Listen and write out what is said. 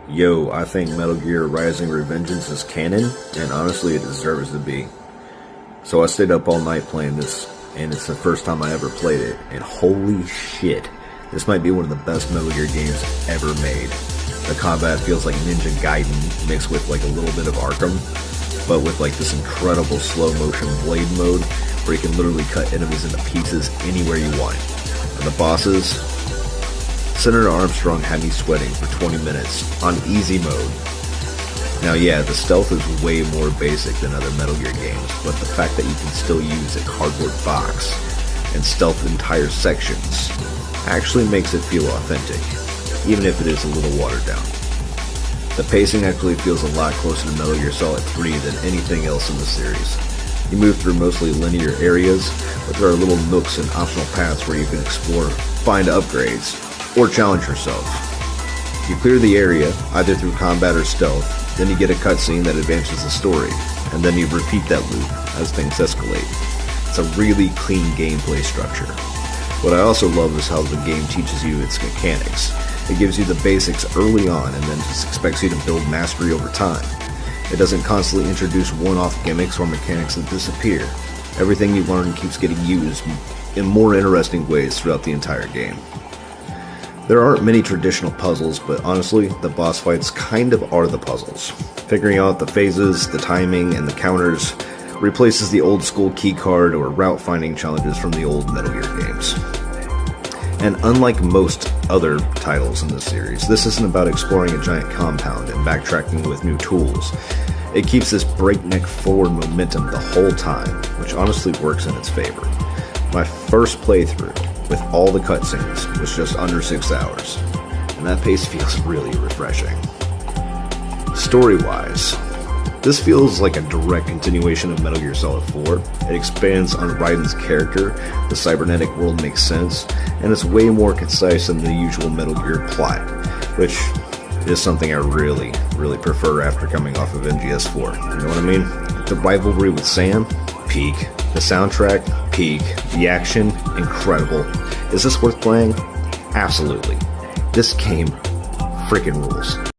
Yo, I think Metal Gear Rising Revengeance is canon, and honestly it deserves to be. So I stayed up all night playing this, and it's the first time I ever played it, and holy shit, this might be one of the best Metal Gear games ever made. The combat feels like Ninja Gaiden mixed with like a little bit of Arkham, but with like this incredible slow motion blade mode where you can literally cut enemies into pieces anywhere you want. And the bosses, Senator Armstrong had me sweating for 20 minutes on easy mode. Now yeah, the stealth is way more basic than other Metal Gear games, but the fact that you can still use a cardboard box and stealth entire sections actually makes it feel authentic, even if it is a little watered down. The pacing actually feels a lot closer to Metal Gear Solid 3 than anything else in the series. You move through mostly linear areas, but there are little nooks and optional paths where you can explore, find upgrades, or challenge yourself. You clear the area, either through combat or stealth, then you get a cutscene that advances the story, and then you repeat that loop as things escalate. It's a really clean gameplay structure. What I also love is how the game teaches you its mechanics. It gives you the basics early on and then just expects you to build mastery over time. It doesn't constantly introduce one-off gimmicks or mechanics that disappear. Everything you learn keeps getting used in more interesting ways throughout the entire game. There aren't many traditional puzzles, but honestly, the boss fights kind of are the puzzles. Figuring out the phases, the timing, and the counters replaces the old school keycard or route finding challenges from the old Metal Gear games. And unlike most other titles in this series, this isn't about exploring a giant compound and backtracking with new tools. It keeps this breakneck forward momentum the whole time, which honestly works in its favor. My first playthrough, with all the cutscenes, was just under 6 hours, and that pace feels really refreshing. Story-wise, this feels like a direct continuation of Metal Gear Solid 4. It expands on Raiden's character, the cybernetic world makes sense, and it's way more concise than the usual Metal Gear plot, which is something I really prefer after coming off of MGS4. You know what I mean? The rivalry with Sam? Peak. The soundtrack? Peak. The action? Incredible. Is this worth playing? Absolutely. This game freaking rules.